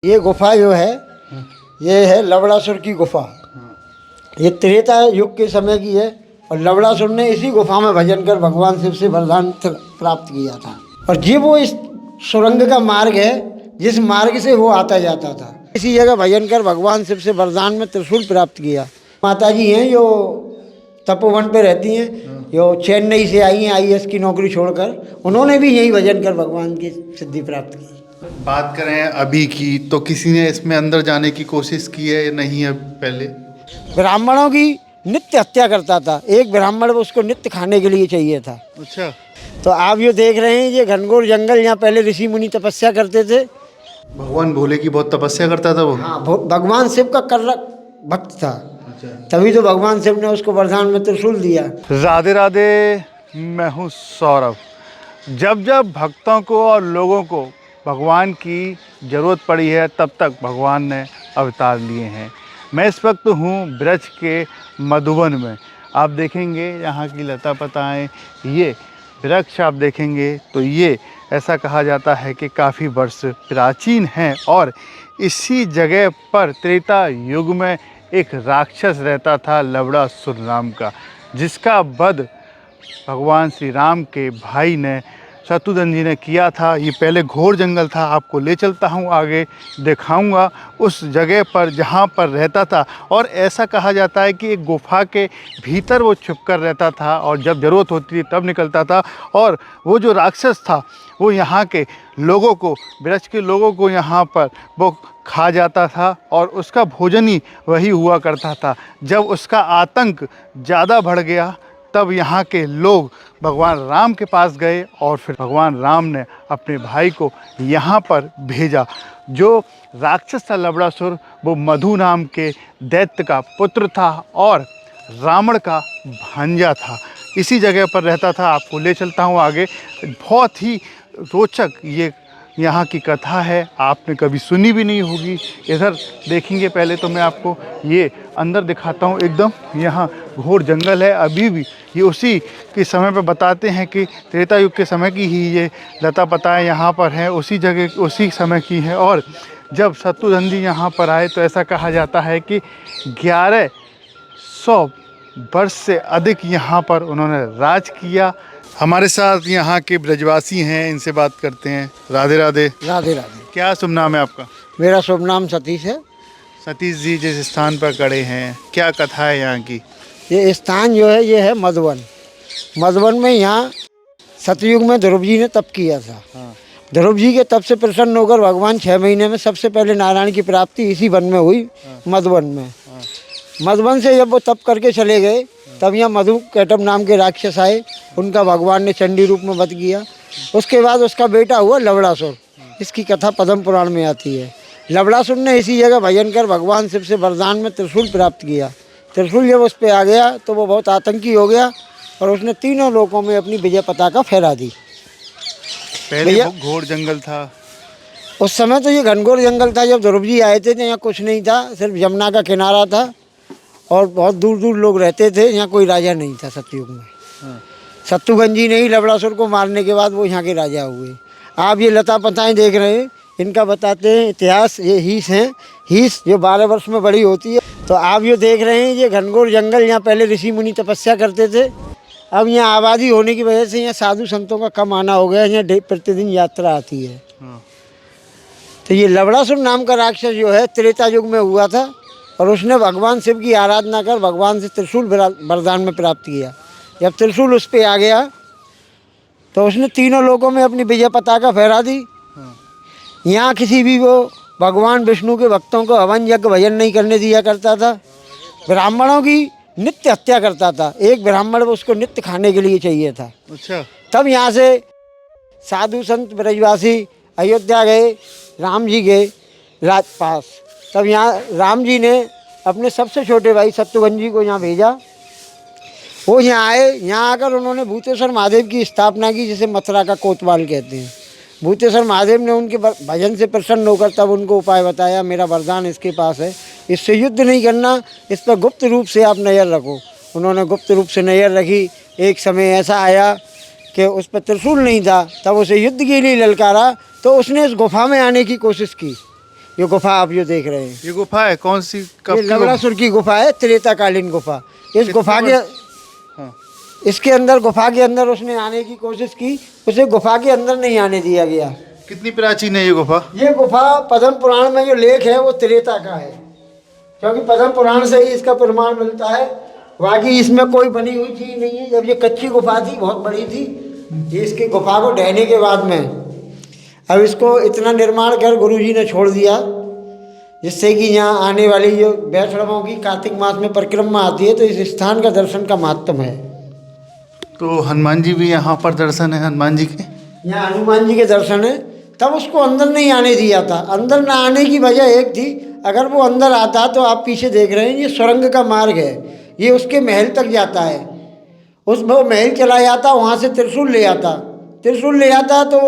ये गुफा जो है ये है लवणासुर की गुफा। ये त्रेता युग के समय की है और लवणासुर ने इसी गुफा में भजन कर भगवान शिव से वरदान प्राप्त किया था। और ये वो इस सुरंग का मार्ग है जिस मार्ग से वो आता जाता था। इसी जगह भजन कर भगवान शिव से वरदान में त्रिशूल प्राप्त किया। माता जी हैं जो तपोवन पे रहती हैं, जो चेन्नई से आई हैं आईएएस की नौकरी छोड़कर, उन्होंने भी यही भजन कर भगवान की सिद्धि प्राप्त की। बात करें अभी की तो किसी ने इसमें अंदर जाने की कोशिश की है या नहीं है? पहले ब्राह्मणों की नित्य हत्या करता था। एक ब्राह्मण उसको नित्य खाने के लिए चाहिए था। अच्छा, तो आप ये देख रहे हैं ये घनघोर जंगल, यहाँ पहले ऋषि मुनि तपस्या करते थे। भगवान भोले की बहुत तपस्या करता था वो। हाँ, भगवान शिव का कर्रक भक्त था। अच्छा। तभी तो भगवान शिव ने उसको वरदान में त्रिशूल दिया। राधे राधे, मैं हूँ सौरभ। जब जब भक्तों को और लोगों को भगवान की ज़रूरत पड़ी है तब तक भगवान ने अवतार लिए हैं। मैं इस वक्त हूँ ब्रज के मधुवन में। आप देखेंगे यहाँ की लता पताएँ, ये वृक्ष आप देखेंगे तो ये ऐसा कहा जाता है कि काफ़ी वर्ष प्राचीन हैं। और इसी जगह पर त्रेता युग में एक राक्षस रहता था लवणासुर नाम का, जिसका वध भगवान श्री राम के भाई ने शत्रुघ्न जी ने किया था। ये पहले घोर जंगल था, आपको ले चलता हूँ, आगे दिखाऊंगा उस जगह पर जहाँ पर रहता था। और ऐसा कहा जाता है कि एक गुफा के भीतर वो छुप कर रहता था और जब ज़रूरत होती थी तब निकलता था। और वो जो राक्षस था वो यहाँ के लोगों को, ब्रज के लोगों को यहाँ पर वो खा जाता था और उसका भोजन ही वही हुआ करता था। जब उसका आतंक ज़्यादा बढ़ गया तब यहाँ के लोग भगवान राम के पास गए और फिर भगवान राम ने अपने भाई को यहाँ पर भेजा। जो राक्षस था लवणासुर, वो मधु नाम के दैत्य का पुत्र था और रावण का भांजा था। इसी जगह पर रहता था। आपको ले चलता हूँ आगे। बहुत ही रोचक ये यहाँ की कथा है, आपने कभी सुनी भी नहीं होगी। इधर देखेंगे पहले तो मैं आपको ये अंदर दिखाता हूँ। एकदम यहाँ घोर जंगल है। अभी भी ये उसी के समय पे बताते हैं कि त्रेता युग के समय की ही ये लता पताएँ यहाँ पर हैं, उसी जगह उसी समय की हैं। और जब शत्रुघ्न जी यहाँ पर आए तो ऐसा कहा जाता है कि 1100 वर्ष से अधिक यहाँ पर उन्होंने राज किया। हमारे साथ यहाँ के ब्रजवासी हैं, इनसे बात करते हैं। राधे राधे। राधे राधे। क्या शुभ नाम है आपका? मेरा शुभ नाम सतीश है। सतीश जी, जिस स्थान पर खड़े हैं क्या कथा है यहाँ की? ये स्थान जो है ये है मधुवन। मधुवन में यहाँ सतयुग में ध्रुव जी ने तप किया था। ध्रुव जी के तप से प्रसन्न होकर भगवान 6 महीने में सबसे पहले नारायण की प्राप्ति इसी वन में हुई, मधुवन में। मधुवन से जब वो तप करके चले गए तब यहाँ मधु कैटम नाम के राक्षस आए, उनका भगवान ने चंडी रूप में वध किया। उसके बाद उसका बेटा हुआ लवणासुर। इसकी कथा पद्म पुराण में आती है। लवणासुर ने इसी जगह भजन कर भगवान शिव से वरदान में त्रिशूल प्राप्त किया। त्रिशूल जब उस पर आ गया तो वो बहुत आतंकी हो गया और उसने तीनों लोकों में अपनी विजय पताका फहरा दी। पहले घोर जंगल था उस समय, तो ये घनघोर जंगल था। जब ध्रुव जी आए थे तो यहाँ कुछ नहीं था, सिर्फ यमुना का किनारा था और बहुत दूर दूर लोग रहते थे। यहाँ कोई राजा नहीं था सतयुग में। शत्रुघ्न जी ने ही लवणासुर को मारने के बाद वो यहाँ के राजा हुए। आप ये लता पताएँ देख रहे हैं, इनका बताते हैं इतिहास। ये हीस हैं, हीस जो 12 वर्ष में बड़ी होती है। तो आप ये देख रहे हैं ये घनघोर जंगल, यहाँ पहले ऋषि मुनि तपस्या करते थे। अब यहाँ आबादी होने की वजह से यहाँ साधु संतों का कम आना हो गया। यहाँ प्रतिदिन यात्रा आती है। तो ये लवणासुर नाम का राक्षस जो है त्रेता युग में हुआ था और उसने भगवान शिव की आराधना कर भगवान से त्रिशूल वरदान में प्राप्त किया। जब त्रिशूल उस पर आ गया तो उसने तीनों लोकों में अपनी विजय पताका फहरा दी। यहाँ किसी भी वो भगवान विष्णु के भक्तों को हवन यज्ञ भजन नहीं करने दिया करता था। ब्राह्मणों की नित्य हत्या करता था। एक ब्राह्मण उसको नित्य खाने के लिए चाहिए था। अच्छा। तब यहाँ से साधु संत ब्रजवासी अयोध्या गए, राम जी गए राज पास। तब यहाँ राम जी ने अपने सबसे छोटे भाई शत्रुघ्न जी को यहाँ भेजा। वो यहाँ आए। यहाँ आकर उन्होंने भूतेश्वर महादेव की स्थापना की, जिसे मथुरा का कोतवाल कहते हैं। भूतेश्वर महादेव ने उनके भजन से प्रसन्न होकर तब उनको उपाय बताया, मेरा वरदान इसके पास है, इससे युद्ध नहीं करना, इस पर गुप्त रूप से आप नज़र रखो। उन्होंने गुप्त रूप से नज़र रखी। एक समय ऐसा आया कि उस पर त्रिशूल नहीं था, तब उसे युद्ध के लिए ललकारा तो उसने इस गुफा में आने की कोशिश की। ये गुफा आप जो देख रहे हैं, ये गुफा है कौन सी? कब ये की गुफा? लवणासुर की गुफा है, त्रेताकालीन गुफा। इस गुफा के हाँ। इसके अंदर, गुफा के अंदर उसने आने की कोशिश की, उसे गुफा के अंदर नहीं आने दिया गया। कितनी प्राचीन है ये गुफा? ये गुफा पद्म पुराण में जो लेख है वो त्रेता का है, क्योंकि पद्म पुराण से ही इसका प्रमाण मिलता है। बाकी इसमें कोई बनी हुई चीज़ नहीं है। जब ये कच्ची गुफा थी, बहुत बड़ी थी, ये इसकी गुफा को ढहने के बाद में अब इसको इतना निर्माण कर गुरुजी ने छोड़ दिया, जिससे कि यहाँ आने वाली जो वैष्णवों की कार्तिक मास में परिक्रमा आती है, तो इस स्थान का दर्शन का महत्व है। तो हनुमान जी भी यहाँ पर दर्शन है हनुमान जी के? यहाँ हनुमान जी के दर्शन है। तब उसको अंदर नहीं आने दिया था। अंदर ना आने की वजह एक थी, अगर वो अंदर आता तो आप पीछे देख रहे हैं ये सुरंग का मार्ग है, ये उसके महल तक जाता है। उस वो महल चला जाता, वहाँ से त्रिशूल ले आता, त्रिशूल ले आता तो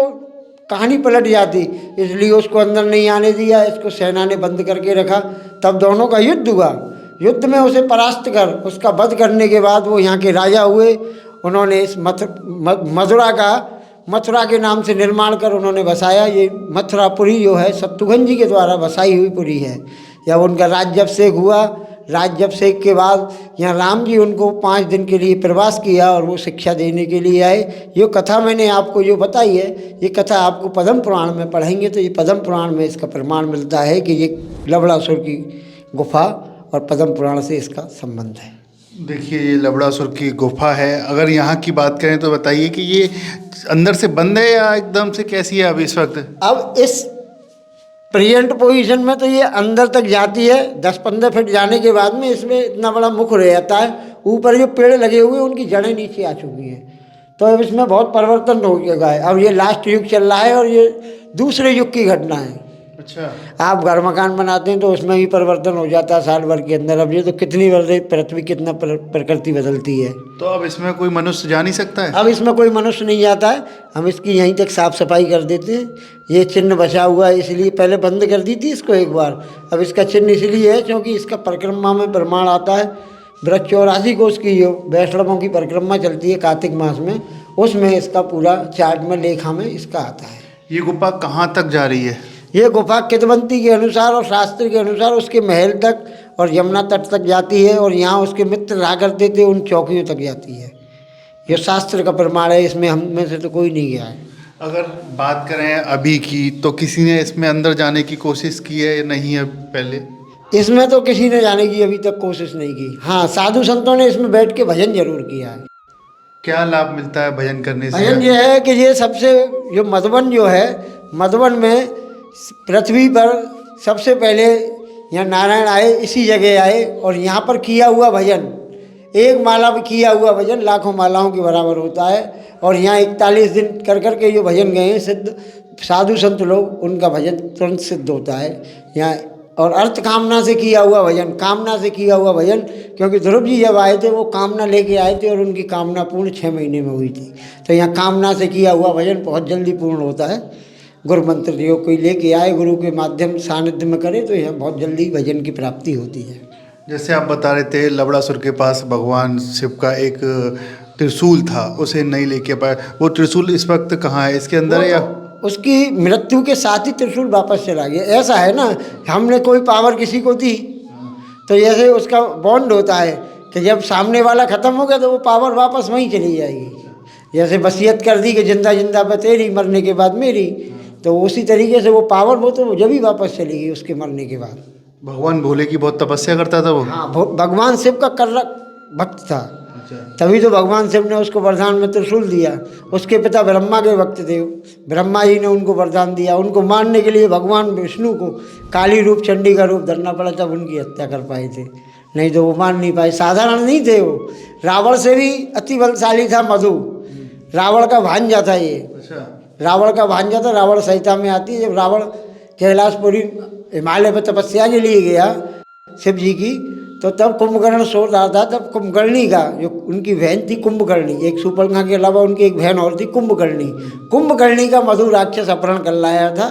कहानी पलट जाती, इसलिए उसको अंदर नहीं आने दिया। इसको सेना ने बंद करके रखा। तब दोनों का युद्ध हुआ। युद्ध में उसे परास्त कर, उसका वध करने के बाद वो यहाँ के राजा हुए। उन्होंने इस मथुरा के नाम से निर्माण कर उन्होंने बसाया। ये मथुरापुरी जो है शत्रुघ्न जी के द्वारा बसाई हुई पुरी है। जब उनका राज्याभिषेक हुआ, राज्याभिषेक के बाद यहाँ राम जी उनको 5 दिन के लिए प्रवास किया और वो शिक्षा देने के लिए आए। ये कथा मैंने आपको जो बताई है, ये कथा आपको पद्म पुराण में पढ़ेंगे तो ये पद्म पुराण में इसका प्रमाण मिलता है कि ये लवणासुर की गुफा और पद्म पुराण से इसका संबंध है। देखिए, ये लवणासुर की गुफा है। अगर यहाँ की बात करें तो बताइए कि ये अंदर से बंद है या एकदम से कैसी है अभी इस वक्त? अब इस प्रेजेंट पोजीशन में तो ये अंदर तक जाती है। 10-15 फीट जाने के बाद में इसमें इतना बड़ा मुख रह जाता है। ऊपर जो पेड़ लगे हुए हैं उनकी जड़ें नीचे आ चुकी हैं, तो अब इसमें बहुत परिवर्तन हो गया है। अब ये लास्ट युग चल रहा है और ये दूसरे युग की घटना है। अच्छा। आप घर मकान बनाते हैं तो उसमें भी परिवर्तन हो जाता है साल भर के अंदर। अब ये तो कितनी बार पृथ्वी कितना प्रकृति बदलती है। तो अब इसमें कोई मनुष्य जा नहीं सकता है? अब इसमें कोई मनुष्य नहीं जाता है। हम इसकी यहीं तक साफ सफाई कर देते हैं। ये चिन्ह बचा हुआ है, इसलिए पहले बंद कर दी थी इसको एक बार। अब इसका चिन्ह इसलिए है क्योंकि इसका परिक्रमा में प्रमाण आता है। वृक्ष 84 कोष की जो वैष्णवों की परिक्रमा चलती है कार्तिक मास में, उसमें इसका पूरा चार्ट में लेखा में इसका आता है। ये गुफा कहाँ तक जा रही है? ये गुफा कितवंती के अनुसार और शास्त्र के अनुसार उसके महल तक और यमुना तट तक जाती है, और यहाँ उसके मित्र रहा करते थे उन चौकियों तक जाती है। ये शास्त्र का प्रमाण है, इसमें हम में से तो कोई नहीं गया है। अगर बात करें अभी की, तो किसी ने इसमें अंदर जाने की कोशिश की है या नहीं है पहले? इसमें तो किसी ने जाने की अभी तक कोशिश नहीं की। हाँ, साधु संतों ने इसमें बैठ के भजन जरूर किया है। क्या लाभ मिलता है भजन करने से? भजन ये है कि ये सबसे जो मधुबन जो है, मधुबन में पृथ्वी पर सबसे पहले यहाँ नारायण आए, इसी जगह आए, और यहाँ पर किया हुआ भजन, एक माला में किया हुआ भजन लाखों मालाओं के बराबर होता है। और यहाँ 41 दिन कर कर के जो भजन गए हैं सिद्ध साधु संत लोग, उनका भजन तुरंत सिद्ध होता है यहाँ। और अर्थ कामना से किया हुआ भजन, कामना से किया हुआ भजन, क्योंकि ध्रुव जी जब आए थे वो कामना लेके आए थे और उनकी कामना पूर्ण 6 महीने में हुई थी। तो यहाँ कामना से किया हुआ भजन बहुत जल्दी पूर्ण होता है। गुरु मंत्र जो कोई लेके आए, गुरु के माध्यम सानिध्य में करे, तो यहाँ बहुत जल्दी भजन की प्राप्ति होती है। जैसे आप बता रहे थे लवणासुर के पास भगवान शिव का एक त्रिशूल था, उसे नहीं लेके पाए। वो त्रिशूल इस वक्त कहाँ है, इसके अंदर या? उसकी मृत्यु के साथ ही त्रिशूल वापस चला गया। ऐसा है ना, हमने कोई पावर किसी को दी तो जैसे उसका बॉन्ड होता है कि जब सामने वाला ख़त्म हो गया तो वो पावर वापस वहीं चली जाएगी। जैसे वसीयत कर दी कि जिंदा जिंदा पे तेरी, मरने के बाद मेरी, तो उसी तरीके से वो पावर वो तो जब ही वापस चलेगी उसके मरने के बाद। भगवान भोले की बहुत तपस्या करता था वो? हाँ, भगवान शिव का कर्रक भक्त था। तभी तो भगवान शिव ने उसको वरदान में त्रिशूल दिया। उसके पिता ब्रह्मा के भक्त थे, ब्रह्मा जी ने उनको वरदान दिया। उनको मारने के लिए भगवान विष्णु को काली रूप, चंडी का रूप धरना पड़ा, तब उनकी हत्या कर पाए थे, नहीं तो वो मान नहीं पाए। साधारण नहीं थे वो, रावण से भी अति बलशाली था मधु। रावण का भांजा था ये। रावण का भांजा था। रावण संहिता में आती है, जब रावण कैलाशपुरी हिमालय पर तपस्या के लिए गया शिव जी की, तो तब कुंभकर्ण सो रहा था। तब कुंभकर्णी का जो उनकी बहन थी कुंभकर्णी, एक शूर्पणखा के अलावा उनकी एक बहन और थी कुंभकर्णी। कुंभकर्णी का मधु राक्षस अपहरण कर लाया था।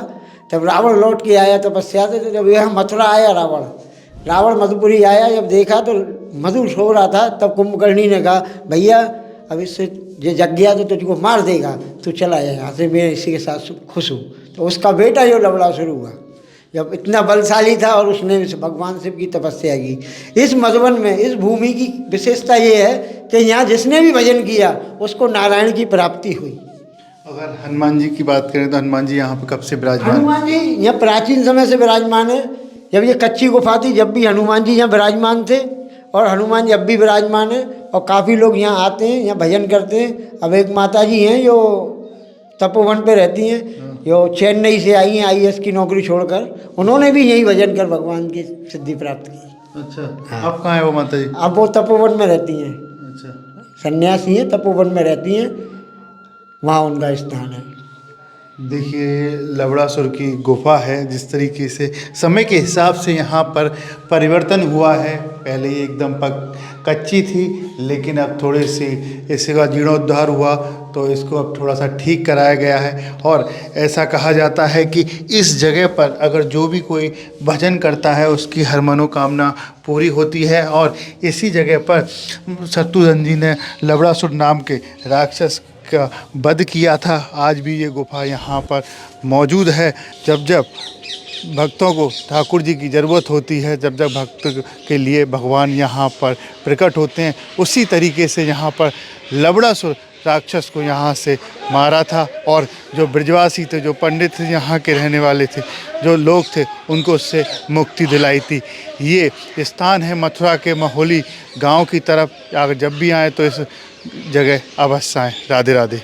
तब रावण लौट के आया तपस्या से, तो जब यहाँ मथुरा आया रावण मधुपुरी आया, जब देखा तो मधु सो रहा था, तब कुंभकर्णी ने कहा भैया अब इससे ये जग गया तो तुझको मार देगा, तू चला जाए यहाँ से, मैं इसी के साथ खुश हूँ। तो उसका बेटा जो लवणासुर हुआ, जब इतना बलशाली था और उसने भगवान शिव की तपस्या की। इस मधुबन में इस भूमि की विशेषता ये है कि यहाँ जिसने भी भजन किया उसको नारायण की प्राप्ति हुई। अगर हनुमान जी की बात करें तो हनुमान जी यहाँ पे कब से विराजमान? हनुमान जी यहाँ प्राचीन समय से विराजमान है। जब ये कच्ची गुफा थी जब भी हनुमान जी यहाँ विराजमान थे, और हनुमान जी अब भी विराजमान है। और काफ़ी लोग यहाँ आते हैं, यहाँ भजन करते हैं। अब एक माता जी हैं जो तपोवन पे रहती हैं, जो चेन्नई से आई हैं IAS की नौकरी छोड़कर, उन्होंने भी यही भजन कर भगवान की सिद्धि प्राप्त की। अच्छा, अब कहाँ है वो माता जी? अब वो तपोवन में रहती हैं, अच्छा, सन्यासी हैं, तपोवन में रहती हैं, वहाँ उनका स्थान है। देखिए लवड़ासुर की गुफा है, जिस तरीके से समय के हिसाब से यहाँ पर परिवर्तन हुआ है। पहले ये एकदम कच्ची थी, लेकिन अब थोड़ी सी इसका जीर्णोद्धार हुआ तो इसको अब थोड़ा सा ठीक कराया गया है। और ऐसा कहा जाता है कि इस जगह पर अगर जो भी कोई भजन करता है उसकी हर मनोकामना पूरी होती है। और इसी जगह पर शत्रुघ्न जी ने लवड़ासुर नाम के राक्षस का वध किया था। आज भी ये गुफा यहाँ पर मौजूद है। जब जब भक्तों को ठाकुर जी की ज़रूरत होती है, जब जब भक्त के लिए भगवान यहाँ पर प्रकट होते हैं, उसी तरीके से यहाँ पर लवड़ासुर राक्षस को यहाँ से मारा था। और जो ब्रजवासी थे, जो पंडित थे, यहाँ के रहने वाले थे, जो लोग थे, उनको उससे मुक्ति दिलाई थी। ये स्थान है मथुरा के महोली गांव की तरफ। अगर जब भी आए तो इस जगह अवश्य आएँ। राधे राधे।